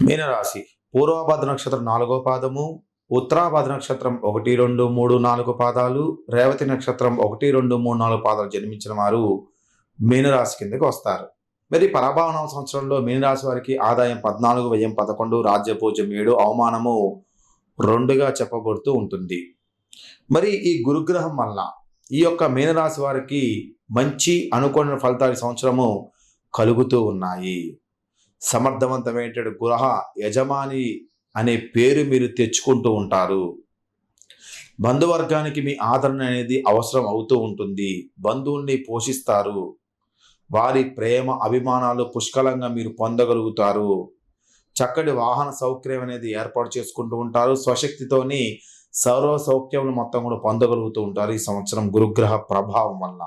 మీనరాశి పూర్వభద్ర నక్షత్రం 4వ పాదము, ఉత్తరాభద్ర నక్షత్రం 1, 2, 3, 4 పాదాలు, రేవతి నక్షత్రం 1, 2, 3, 4 పాదాలు జన్మించిన వారు మీనరాశి కిందకి వస్తారు. మరి పరాభవన సంవత్సరంలో మీనరాశి వారికి ఆదాయం 14, వ్యయం 11, రాజ్యపూజ్యం 7, అవమానము 2గా చెప్పబడుతూ ఉంటుంది. మరి ఈ గురుగ్రహం వల్ల ఈ యొక్క మీనరాశి వారికి మంచి అనుకోని ఫలితాలు సంవత్సరము కలుగుతూ ఉన్నాయి. సమర్థవంతమైన గృహ యజమాని అనే పేరు మీరు తెచ్చుకుంటూ ఉంటారు. బంధువర్గానికి మీ ఆదరణ అనేది అవసరం అవుతూ ఉంటుంది. బంధువుల్ని పోషిస్తారు. వారి ప్రేమ అభిమానాలు పుష్కలంగా మీరు పొందగలుగుతారు. చక్కటి వాహన సౌకర్యం అనేది ఏర్పాటు చేసుకుంటూ ఉంటారు. స్వశక్తితోని సర్వ సౌఖ్యములు మొత్తం కూడా పొందగలుగుతూ ఉంటారు ఈ సంవత్సరం గురుగ్రహ ప్రభావం వల్ల.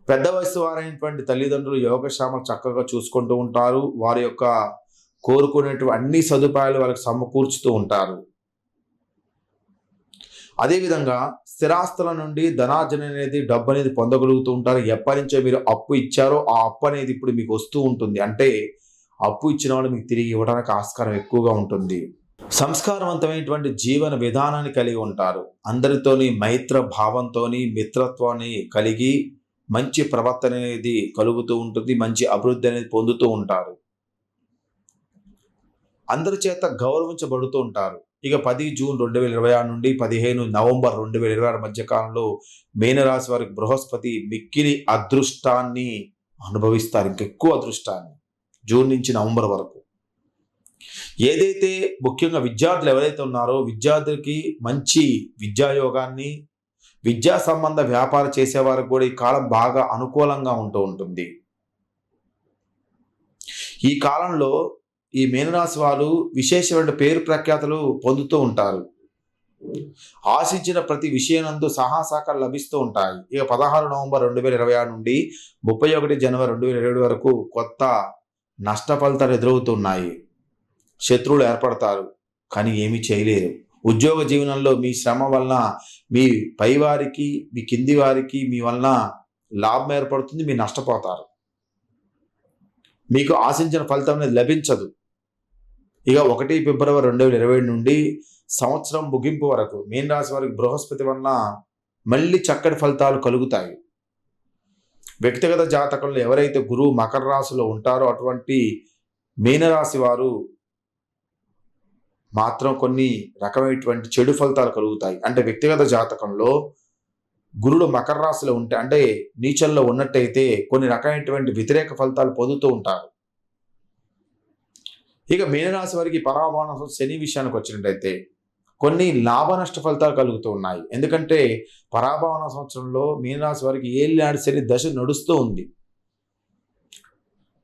పెద్ద వయసు వారైనటువంటి తల్లిదండ్రులు యోగక్షేమాలు చక్కగా చూసుకుంటూ ఉంటారు. వారి యొక్క కోరుకునేటువంటి అన్ని సదుపాయాలు వాళ్ళకి సమకూర్చుతూ ఉంటారు. అదేవిధంగా స్థిరాస్తుల నుండి ధనార్జన అనేది డబ్బు అనేది పొందగలుగుతూ ఉంటారు. ఎప్పటి నుంచో మీరు అప్పు ఇచ్చారో ఆ అప్పు అనేది ఇప్పుడు మీకు వస్తూ ఉంటుంది. అంటే అప్పు ఇచ్చిన వాళ్ళు మీకు తిరిగి ఇవ్వడానికి ఆస్కారం ఎక్కువగా ఉంటుంది. సంస్కారవంతమైనటువంటి జీవన విధానాన్ని కలిగి ఉంటారు. అందరితోని మైత్ర భావంతోని మిత్రత్వాన్ని కలిగి మంచి ప్రవర్తన అనేది కలుగుతూ ఉంటుంది. మంచి అభివృద్ధి అనేది పొందుతూ ఉంటారు. అందరి చేత గౌరవించబడుతూ ఉంటారు. ఇక 10 జూన్ 2026 నుండి 15 నవంబర్ 2026 మధ్య కాలంలో మీనరాశి వారికి బృహస్పతి మిక్కిలి అదృష్టాన్ని అనుభవిస్తారు. ఇంకెక్కువ అదృష్టాన్ని జూన్ నుంచి నవంబర్ వరకు. ఏదైతే ముఖ్యంగా విద్యార్థులు ఎవరైతే ఉన్నారో విద్యార్థులకి మంచి విద్యాయోగాన్ని, విద్యా సంబంధ వ్యాపారం చేసేవారికి కూడా ఈ కాలం బాగా అనుకూలంగా ఉంటూ ఉంటుంది. ఈ కాలంలో ఈ మీనరాశి వారు విశేషమైన పేరు ప్రఖ్యాతులు పొందుతూ ఉంటారు. ఆశించిన ప్రతి విషయనందు సహాసహకాలు లభిస్తూ ఉంటాయి. ఇక 16 నవంబర్ 2026 నుండి 31 జనవరి 2027 వరకు కొత్త నష్ట ఫలితాలు ఎదురవుతున్నాయి. శత్రువులు ఏర్పడతారు, కానీ ఏమీ చేయలేరు. ఉద్యోగ జీవనంలో మీ శ్రమ వలన మీ పై వారికి, మీ కింది వారికి మీ వలన లాభం ఏర్పడుతుంది. మీరు నష్టపోతారు. మీకు ఆశించిన ఫలితం అనేది లభించదు. ఇక 1 ఫిబ్రవరి 2027 నుండి సంవత్సరం ముగింపు వరకు మీనరాశి వారికి బృహస్పతి వలన మళ్ళీ చక్కటి ఫలితాలు కలుగుతాయి. వ్యక్తిగత జాతకంలో ఎవరైతే గురువు మకర రాశిలో ఉంటారో అటువంటి మీనరాశి వారు మాత్రం కొన్ని రకమైనటువంటి చెడు ఫలితాలు కలుగుతాయి. అంటే వ్యక్తిగత జాతకంలో గురుడు మకర రాశిలో ఉంటే, అంటే నీచంలో ఉన్నట్టయితే కొన్ని రకమైనటువంటి వ్యతిరేక ఫలితాలు పొందుతూ ఉంటారు. ఇక మీనరాశి వారికి పరాభవన శని విషయానికి వచ్చినట్టయితే కొన్ని లాభ నష్ట ఫలితాలు కలుగుతూ ఉన్నాయి. ఎందుకంటే పరాభవన సంవత్సరంలో మీనరాశి వారికి ఏలినాడు శని దశ నడుస్తూ ఉంది.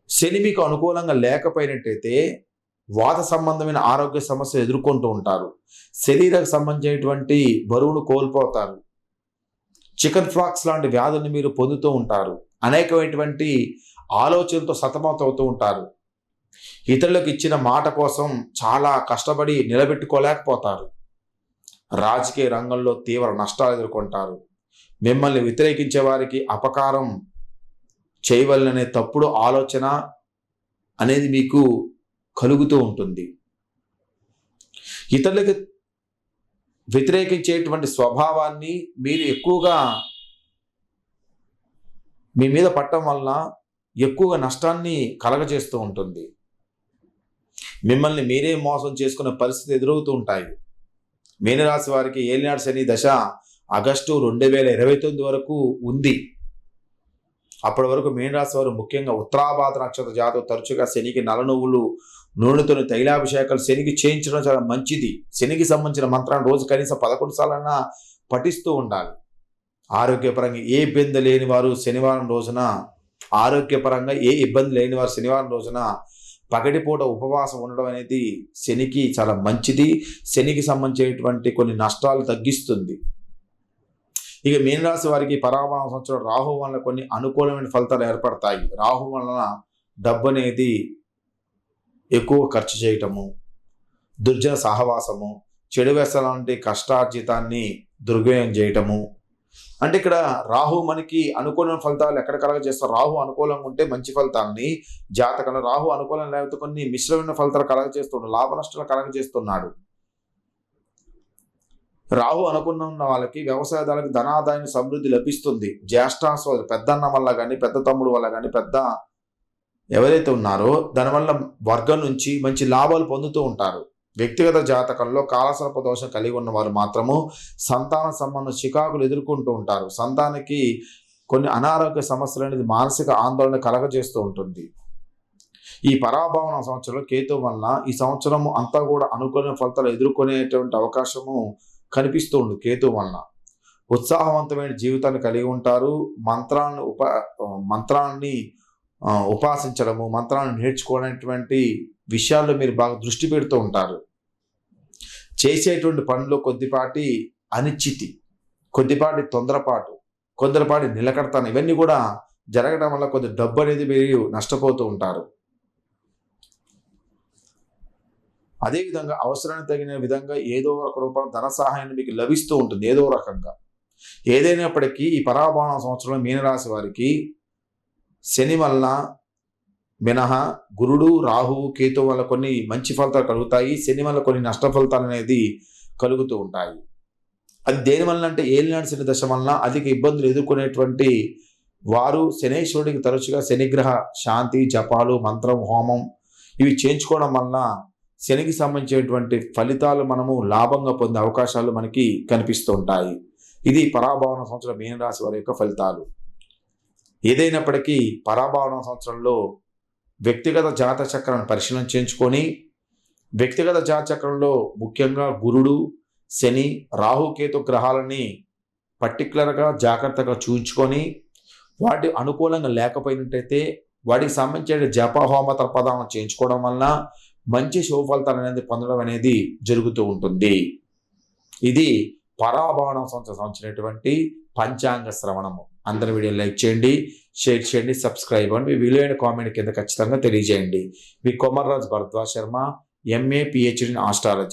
శని మీకు అనుకూలంగా లేకపోయినట్టయితే వాత సంబంధమైన ఆరోగ్య సమస్యలు ఎదుర్కొంటూ ఉంటారు. శరీరకు సంబంధించినటువంటి బరువును కోల్పోతారు. చికెన్ ఫ్లాక్స్ లాంటి వ్యాధుల్ని మీరు పొందుతూ ఉంటారు. అనేకమైనటువంటి ఆలోచనలతో సతమతమవుతూ ఉంటారు. ఇతరులకు ఇచ్చిన మాట కోసం చాలా కష్టపడి నిలబెట్టుకోలేకపోతారు. రాజకీయ రంగంలో తీవ్ర నష్టాలు ఎదుర్కొంటారు. మిమ్మల్ని వ్యతిరేకించే వారికి అపకారం చేయవలననే తప్పుడు ఆలోచన అనేది మీకు కలుగుతూ ఉంటుంది. ఇతరులకు వ్యతిరేకించేటువంటి స్వభావాన్ని మీరు ఎక్కువగా మీ మీద పట్టడం వలన ఎక్కువగా నష్టాన్ని కలగజేస్తూ ఉంటుంది. మిమ్మల్ని మీరే మోసం చేసుకునే పరిస్థితి ఎదురవుతూ ఉంటాయి. మీనరాశి వారికి ఏలినాడు శని దశ ఆగస్టు 2029 వరకు ఉంది. అప్పటి వరకు మీనరాశి వారు ముఖ్యంగా ఉత్తరాభాద్ర నక్షత్ర జాతకు తరచుగా శనికి నల్ల నువ్వులు నూనెతోని తైలాభిషేకాలు శనికి చేయించడం చాలా మంచిది. శనికి సంబంధించిన మంత్రాన్ని రోజు కనీసం 11 సార్లైనా పఠిస్తూ ఉండాలి. ఆరోగ్యపరంగా ఏ ఇబ్బంది లేని వారు శనివారం రోజున శనివారం రోజున పగటిపూట ఉపవాసం ఉండడం అనేది శనికి చాలా మంచిది. శనికి సంబంధించినటువంటి కొన్ని నష్టాలు తగ్గిస్తుంది. ఇక మీనరాశి వారికి పరాభవన సంవత్సరం రాహు వలన కొన్ని అనుకూలమైన ఫలితాలు ఏర్పడతాయి. రాహు వలన డబ్బు అనేది ఎక్కువ ఖర్చు చేయటము, దుర్జన సహవాసము, చెడు వ్యసనం లాంటి కష్టార్జితాన్ని దుర్వ్యయం చేయటము, అంటే ఇక్కడ రాహు మనకి అనుకూలమైన ఫలితాలు ఎక్కడ కలగజేస్తారు? రాహు అనుకూలంగా ఉంటే మంచి ఫలితాలని జాతకంలో, రాహు అనుకూలం లేకపోతే కొన్ని మిశ్రమైన ఫలితాలు కలగజేస్తున్నాడు, లాభ నష్టాలు కలగజేస్తున్నాడు. రాహు అనుకున్న ఉన్న వాళ్ళకి వ్యవసాయదారులకు ధనాదాయం సమృద్ధి లభిస్తుంది. జ్యేష్ఠాస్వాదులు పెద్దన్న వల్ల కానీ, పెద్ద తమ్ముడు వల్ల కానీ, పెద్ద ఎవరైతే ఉన్నారో దానివల్ల వర్గం నుంచి మంచి లాభాలు పొందుతూ ఉంటారు. వ్యక్తిగత జాతకంలో కాలసర్ప దోషం కలిగి ఉన్న వారు మాత్రము సంతాన సంబంధ చికాకులు ఎదుర్కొంటూ ఉంటారు. సంతానానికి కొన్ని అనారోగ్య సమస్యలు అనేది మానసిక ఆందోళన కలగజేస్తూ ఉంటుంది. ఈ పరాభవన సంవత్సరంలో కేతు వలన ఈ సంవత్సరం అంతా కూడా అనుకునే ఫలితాలు ఎదుర్కొనేటువంటి అవకాశము కనిపిస్తూ ఉంది. కేతు వలన ఉత్సాహవంతమైన జీవితాన్ని కలిగి ఉంటారు. మంత్రాన్ని ఉపాసించడము, మంత్రాన్ని నేర్చుకోవడానికి విషయాల్లో మీరు బాగా దృష్టి పెడుతూ ఉంటారు. చేసేటువంటి పనుల్లో కొద్దిపాటి అనిశ్చితి, కొద్దిపాటి తొందరపాటు, కొద్దిపాటి నిలకడతనం ఇవన్నీ కూడా జరగడం వల్ల కొద్ది డబ్బు అనేది మీరు నష్టపోతూ ఉంటారు. అదేవిధంగా అవసరానికి తగిన విధంగా ఏదో ఒక రూపంలో ధన సహాయాన్ని మీకు లభిస్తూ ఉంటుంది ఏదో రకంగా. ఏదైనప్పటికీ ఈ పరాభవన సంవత్సరంలో మీనరాశి వారికి శని వలన మినహా గురుడు, రాహువు, కేతు వల్ల కొన్ని మంచి ఫలితాలు కలుగుతాయి. శని వల్ల కొన్ని నష్ట ఫలితాలు అనేది కలుగుతూ ఉంటాయి. అది దేని వలన అంటే ఏలినాటి శని దశ వలన అధిక ఇబ్బందులు ఎదుర్కొనేటువంటి వారు శనేశ్వరుడికి తరచుగా శనిగ్రహ శాంతి, జపాలు, మంత్రం, హోమం ఇవి చేయించుకోవడం వలన శనికి సంబంధించినటువంటి ఫలితాలు మనము లాభంగా పొందే అవకాశాలు మనకి కనిపిస్తూ ఉంటాయి. ఇది పరాభవన సంవత్సరం మీనరాశి వారి యొక్క ఫలితాలు. ఏదైనప్పటికీ పరాభవన సంవత్సరంలో వ్యక్తిగత జాతక చక్రాన్ని పరిశీలన చేయించుకొని, వ్యక్తిగత జాతక చక్రంలో ముఖ్యంగా గురుడు, శని, రాహుకేతు గ్రహాలని పర్టికులర్గా జాగ్రత్తగా చూయించుకొని వాటి అనుకూలంగా లేకపోయినట్టయితే వాటికి సంబంధించిన జప హోమ తర్పదాలను చేయించుకోవడం వలన మంచి శుభ ఫలితాలు అనేది పొందడం అనేది జరుగుతూ ఉంటుంది. ఇది పరాభవన సంవత్సరం సంబంధించినటువంటి పంచాంగ శ్రవణము. అందరి వీడియో లైక్ చేయండి, షేర్ చేయండి, సబ్స్క్రైబ్ అండి. మీ విలువైన కామెంట్ కింద ఖచ్చితంగా తెలియజేయండి. మీ Komarraj Bharadwaj Sharma, MA PhD in astrology.